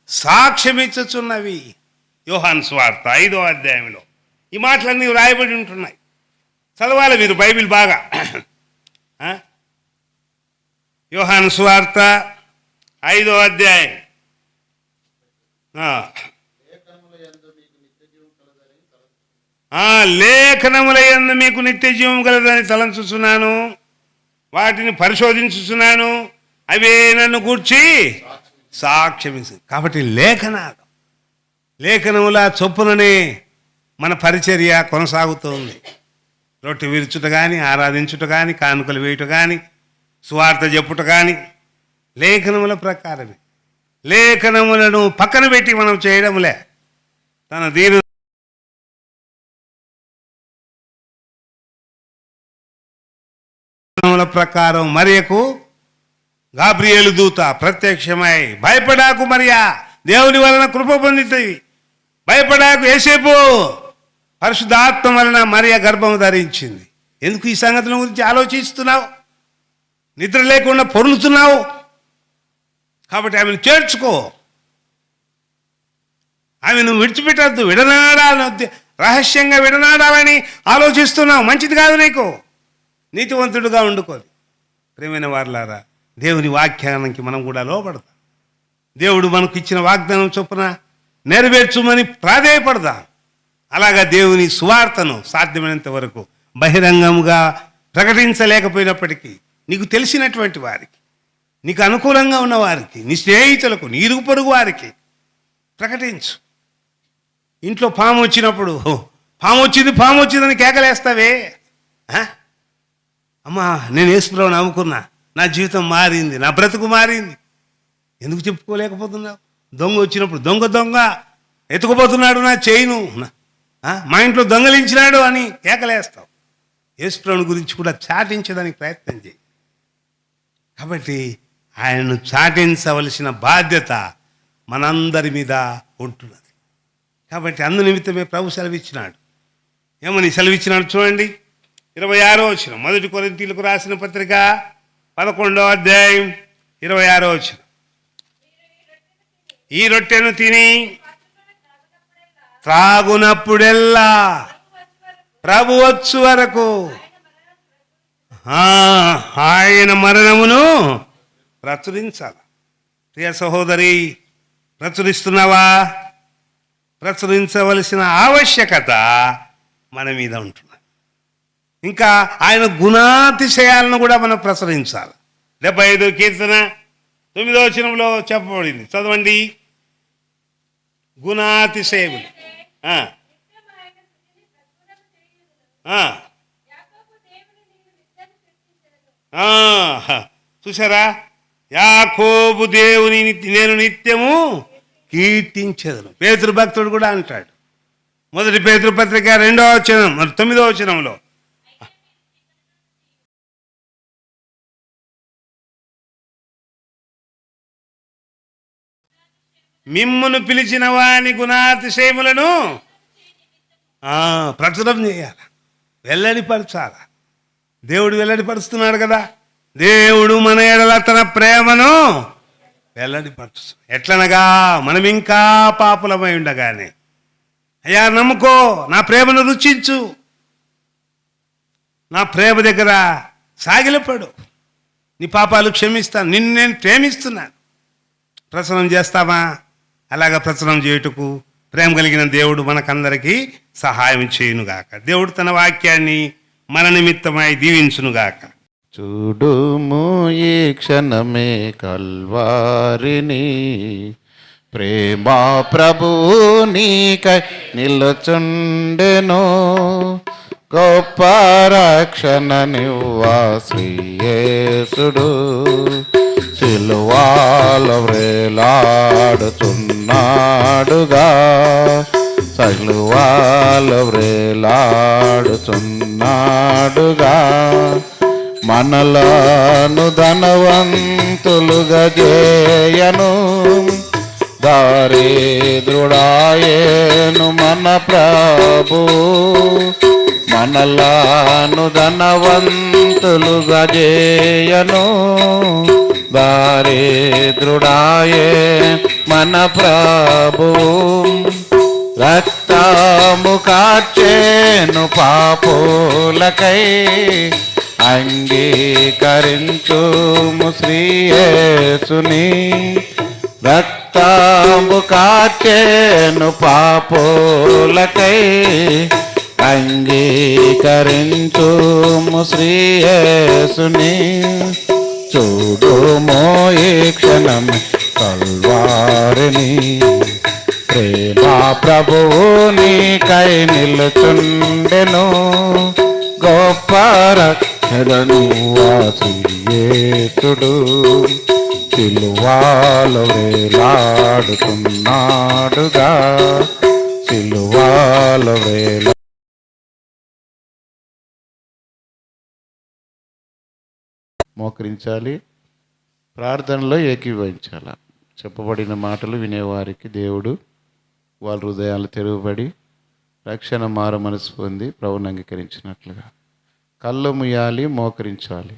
సాక్ష్యమిచ్చుచున్నవి. యోహాను సువార్త 5వ అధ్యాయంలో ఈ మాటలన్నీ రాయబడి ఉంటున్నాయి. చదవాలి మీరు బైబిల్ బాగా. యోహాను సువార్త 5వ అధ్యాయం. లేఖనముల యందు మీకు నిత్య జీవం కలదని తలంచుచున్నాను, వాటిని పరిశోధించుచున్నాను, అవే నన్ను గూర్చి సాక్ష్యమిచ్చు. కాబట్టి లేఖనముల చొప్పుననే మన పరిచర్య కొనసాగుతుంది. రొట్టె విరుచుట కానీ, ఆరాధించుట కానీ, కానుకలు వేయుట కానీ, సువార్త చెప్పుట కానీ లేఖనముల ప్రకారమే. లేఖనములను పక్కన పెట్టి మనం చేయడంలే. తన దీని ప్రకారం మరియకు గాబ్రియేలు దూత ప్రత్యక్షమై, భయపడాకు మరియా, దేవుని వలన కృప పొందుతాయి, భయపడాకు, యేసేపు పరిశుద్ధాత్మ వలన మరియ గర్భము ధరించింది. ఎందుకు ఈ సంగతుల గురించి ఆలోచిస్తున్నావు? నిద్ర లేకుండా పొరులుతున్నావు. కాబట్టి ఆమెను చేర్చుకో, ఆమెను విడిచిపెట్టద్దు. విడనాడాలని, రహస్యంగా విడనాడాలని ఆలోచిస్తున్నావు. మంచిది కాదు నీకు. నీతివంతుడుగా ఉండుకోదు. ప్రియమైన వారలారా, దేవుని వాక్యానికి మనం కూడా లోపడదాం. దేవుడు మనకు ఇచ్చిన వాగ్దానం చొప్పున నెరవేర్చుమని ప్రాధేయపడదాం. అలాగా దేవుని సువార్తను సాధ్యమైనంత వరకు బహిరంగంగా ప్రకటించలేకపోయినప్పటికీ నీకు తెలిసినటువంటి వారికి, నీకు అనుకూలంగా ఉన్న వారికి, నీ స్నేహితులకు, నీ ఇరుగు పొరుగు వారికి ప్రకటించు. ఇంట్లో పాము వచ్చినప్పుడు పాము వచ్చిందని కేకలేస్తావే. అమ్మా, నేను యేసుప్రభువుని నమ్ముకున్నా, నా జీవితం మారింది, నా బ్రతుకు మారింది. ఎందుకు చెప్పుకోలేకపోతున్నావు? దొంగ వచ్చినప్పుడు దొంగ ఎత్తుకుపోతున్నాడు నా చైను, మా ఇంట్లో దొంగలించినాడు అని కేకలేస్తావు. యేసుప్రభుని గురించి కూడా చాటించడానికి ప్రయత్నం చేయి. కాబట్టి ఆయనను చాటించవలసిన బాధ్యత మనందరి మీద ఉంటున్నది. కాబట్టి అందు నిమిత్తమే ప్రభు సెలవిచ్చినాడు. ఏమని సెలవిచ్చినాడు చూడండి. 26వ వచనం, 1 కొరింథీయులకు రాసిన పత్రిక 11వ అధ్యాయం 26వ వచనం. ఈ రొట్టెను తిని త్రాగునప్పుడెల్లా ప్రభు వచ్చు వరకు ఆయన మరణమును ప్రచురించాలి. ప్రియ సహోదరి, ప్రచురిస్తున్నావా? ప్రచురించవలసిన ఆవశ్యకత మన మీద ఉంటుంది. ఇంకా ఆయన గుణాతిశయాలను కూడా మనం ప్రచురించాలి. 75వ కీర్తన 9వ వచనంలో చెప్పబడింది, చదవండి. గుణాతిశయములు. చూసారా, యాకోబు దేవుని నేను నిత్యము కీర్తించదును. పేతురు భక్తుడు కూడా అంటాడు, మొదటి పేతురు పత్రిక 2వ వచనం 9వ వచనంలో, మిమ్మును పిలిచిన వాని గుణాతిశయములను ప్రచురం చేయాలి, వెల్లడిపరచాలి. దేవుడు వెల్లడిపరుస్తున్నాడు కదా. దేవుడు మన ఎడల తన ప్రేమను వెల్లడిపరచు. ఎట్లనగా మనం ఇంకా పాపులమై ఉండగానే, అయ్యా నమ్ముకో, నా ప్రేమను రుచించు, నా ప్రేమ దగ్గర సాగిలపడు, నీ పాపాలు క్షమిస్తాను, నిన్ను నేను ప్రేమిస్తున్నాను. ప్రసన్నం చేస్తావా? అలాగా ప్రసన్నం చేయుటకు ప్రేమ కలిగిన దేవుడు మనకందరికీ సహాయం చేయునుగాక. దేవుడు తన వాక్యాన్ని మన నిమిత్తమై దీవించునుగాక. చూడుము ఈ క్షణమే కల్వారిని, ప్రేమా ప్రభువు నీకై నిలుచుండెను, గొప్ప రక్షణ నివ్వా శ్రీయేసుడు, సిలువలో వ్రేలాడుచున్నాడుగా, సిలువలో వ్రేలాడుచున్నాడుగా, మనలను ధనవంతులుగా చేయను, దారిద్రుడాయేను మన ప్రభు, మనలను ధనవంతులుగా చేయను, దారిద్రుడాయే మన ప్రభు, రక్తము కార్చెను పాపులకై, అంగీకరించుము శ్రీయేసుని, రక్తము కార్చెను పాపులకై, అంగీకరించుము శ్రీయేసుని, చూడుమో ఈ క్షణం కల్వారిని, ప్రేమా ప్రభువు నీకై నిలుచుండెను, గొప్ప రక్షణను యేసుడు, సిలువలో వేలాడుతున్నాడుగా, సిలువలో వేలా మోకరించాలి, ప్రార్థనలో ఏకీభవించాలి. చెప్పబడిన మాటలు వినేవారికి దేవుడు వాళ్ళ హృదయాలు తెరువబడి రక్షణ మారు మనసు పొంది ప్రభువుని అంగీకరించినట్లుగా కళ్ళు ముయ్యాలి, మోకరించాలి.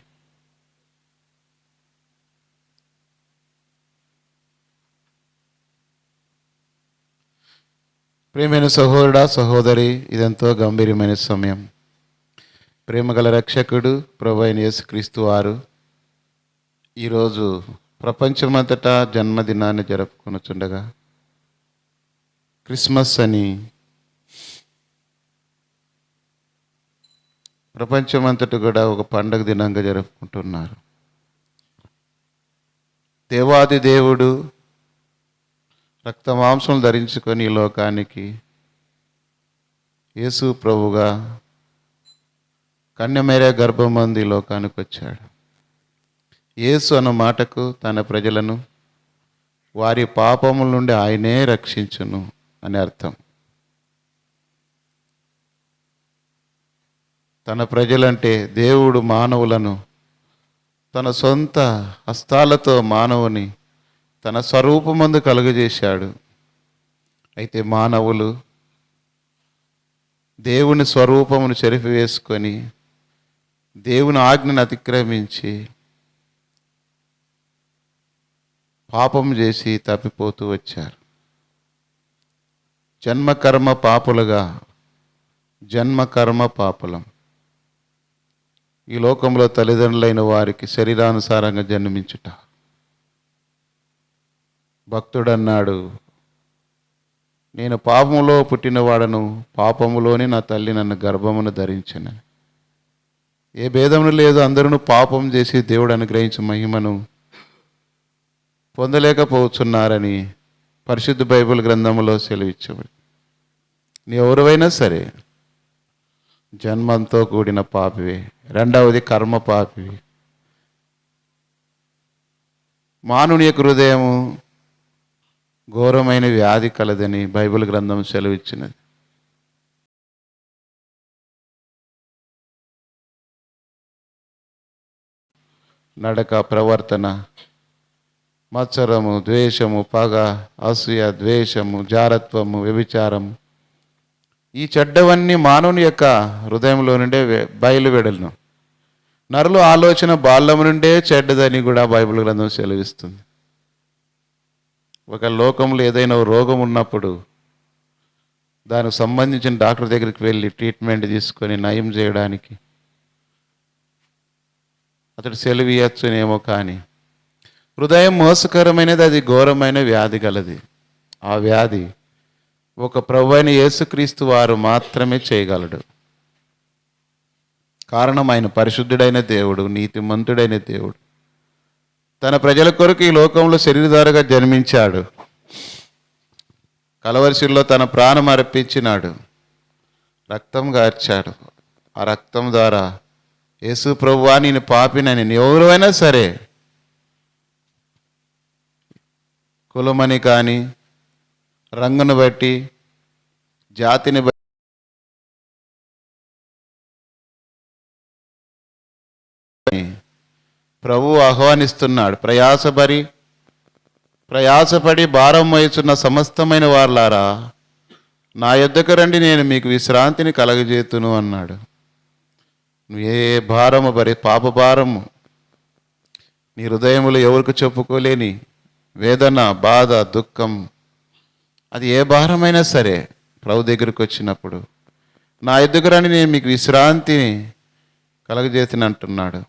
ప్రియమైన సహోదరుడా, సహోదరి, ఇదెంతో గంభీరమైన సమయం. ప్రేమగల రక్షకుడు ప్రభు అయిన యేసుక్రీస్తు వారు ఈరోజు ప్రపంచమంతటా జన్మదినాన్ని జరుపుకొనుచుండగా, క్రిస్మస్ అని ప్రపంచమంతటా కూడా ఒక పండగ దినంగా జరుపుకుంటున్నారు. దేవాది దేవుడు రక్తమాంసం ధరించుకొని ఈ లోకానికి యేసు ప్రభుగా కన్యమేరీ గర్భమందు ఈ లోకానికి వచ్చాడు. యేసు అన్న మాటకు తన ప్రజలను వారి పాపముల నుండి ఆయనే రక్షించును అని అర్థం. తన ప్రజలంటే దేవుడు మానవులను తన సొంత హస్తాలతో మానవుని తన స్వరూపమందు కలుగజేశాడు. అయితే మానవులు దేవుని స్వరూపమును చెరిపివేసుకొని దేవుని ఆజ్ఞను అతిక్రమించి పాపం చేసి తప్పిపోతూ వచ్చారు. జన్మకర్మ పాపులుగా, జన్మకర్మ పాపులం. ఈ లోకంలో తల్లిదండ్రులైన వారికి శరీరానుసారంగా జన్మించుట. భక్తుడన్నాడు, నేను పాపములో పుట్టినవాడను, పాపములోని నా తల్లి నన్ను గర్భమును ధరించను. ఏ భేదమును లేదు, అందరూ పాపం చేసి దేవుడు అనుగ్రహించిన మహిమను పొందలేకపోతున్నారని పరిశుద్ధ బైబిల్ గ్రంథంలో సెలవిచ్చబడి, నీ ఎవరైనా సరే జన్మంతో కూడిన పాపివే. రెండవది కర్మ పాపివి. మానవుని యొక్క హృదయము ఘోరమైన వ్యాధి కలదని బైబిల్ గ్రంథం సెలవిచ్చినది. నడక, ప్రవర్తన, మత్సరము, ద్వేషము, పగ, అసూయ, ద్వేషము, జారత్వము, వ్యభిచారము, ఈ చెడ్డవన్నీ మానవుని యొక్క హృదయంలో నుండే బయలువెడలను. నరులు ఆలోచన బాల్యం నుండే చెడ్డదని కూడా బైబిల్ గ్రంథం సెలవిస్తుంది. ఒక లోకంలో ఏదైనా రోగం ఉన్నప్పుడు దానికి సంబంధించిన డాక్టర్ దగ్గరికి వెళ్ళి ట్రీట్మెంట్ తీసుకొని నయం చేయడానికి అతడు సెలవు ఇవ్వచ్చునేమో, కానీ హృదయం మోసకరమైనది, అది ఘోరమైన వ్యాధి గలది. ఆ వ్యాధి ఒక ప్రభువైన యేసుక్రీస్తు వారు మాత్రమే చేయగలడు. కారణం ఆయన పరిశుద్ధుడైన దేవుడు, నీతిమంతుడైన దేవుడు. తన ప్రజల కొరకు ఈ లోకంలో శరీరధారగా జన్మించాడు. కలవరిశిలో తన ప్రాణం అర్పించినాడు, రక్తం గార్చాడు. ఆ రక్తం ద్వారా యేసు ప్రభువా నేను పాపినని ఎవరైనా సరే, కులమని కానీ, రంగును బట్టి, జాతిని బట్టి, ప్రభువు ఆహ్వానిస్తున్నాడు. ప్రయాసపడి భారం మోయుచున్న సమస్తమైన వారలారా నా యొద్దకు రండి, నేను మీకు విశ్రాంతిని కలగజేతును అన్నాడు. నువ్వు ఏ భారము పాప భారము, నీ హృదయములో ఎవరికి చెప్పుకోలేని వేదన, బాధ, దుఃఖం, అది ఏ భారమైనా సరే ప్రభు దగ్గరికి వచ్చినప్పుడు నా యొద్దకు రండి, నేను మీకు విశ్రాంతిని కలగజేతును అంటున్నాడు.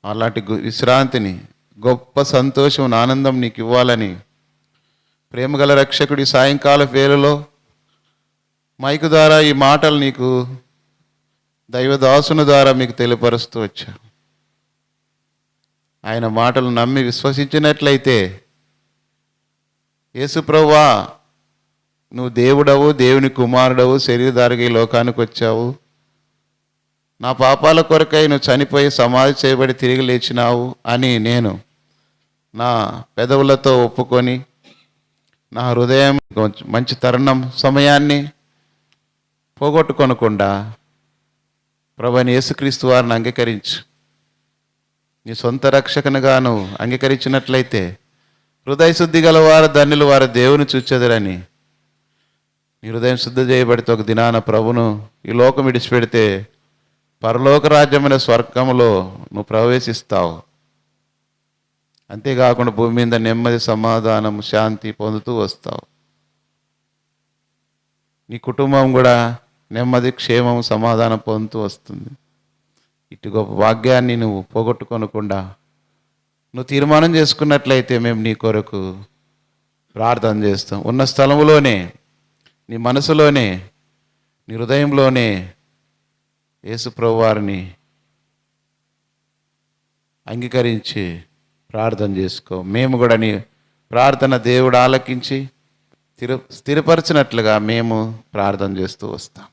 అలాంటి విశ్రాంతిని, గొప్ప సంతోషం, ఆనందం నీకు ఇవ్వాలని ప్రేమగల రక్షకుడి సాయంకాల వేళలో మైకు ద్వారా ఈ మాటలు నీకు దైవదాసుని ద్వారా మీకు తెలియపరుస్తూ వచ్చా. ఆయన మాటలు నమ్మి విశ్వసించినట్లయితే, యేసు ప్రభువా నువ్వు దేవుడవు, దేవుని కుమారుడవు, శరీరధారిగా ఈ లోకానికి వచ్చావు, నా పాపాల కొరకై నువ్వు చనిపోయి సమాధి చేయబడి తిరిగి లేచినావు అని నేను నా పెదవులతో ఒప్పుకొని, నా హృదయం మంచి తరుణం సమయాన్ని పోగొట్టుకొనకుండా ప్రభువైన యేసుక్రీస్తు వారిని అంగీకరించు. నీ సొంత రక్షకనుగా నువ్వు అంగీకరించినట్లయితే హృదయ శుద్ధి గల వారు ధన్యులు, వారు దేవుని చూచెదరని. నీ హృదయం శుద్ధి చేయబడితే ఒక దినాన ప్రభును ఈ లోకం విడిచిపెడితే పరలోక రాజ్యమైన స్వర్గంలో నువ్వు ప్రవేశిస్తావు. అంతేకాకుండా భూమి మీద నెమ్మది, సమాధానం, శాంతి పొందుతూ వస్తావు. నీ కుటుంబం కూడా నెమ్మది, క్షేమం, సమాధానం పొందుతూ వస్తుంది. ఇటు గొప్ప భాగ్యాన్ని నువ్వు పోగొట్టుకొనకుండా నువ్వు తీర్మానం చేసుకున్నట్లయితే మేము నీ కొరకు ప్రార్థన చేస్తాం. ఉన్న స్థలంలోనే, నీ మనసులోనే, నీ హృదయంలోనే యేసు ప్రభువారిని అంగీకరించి ప్రార్థన చేసుకో. మేము కూడా నీ ప్రార్థన దేవుడు ఆలకించి స్థిరపరిచినట్లుగా మేము ప్రార్థన చేస్తూ వస్తాం.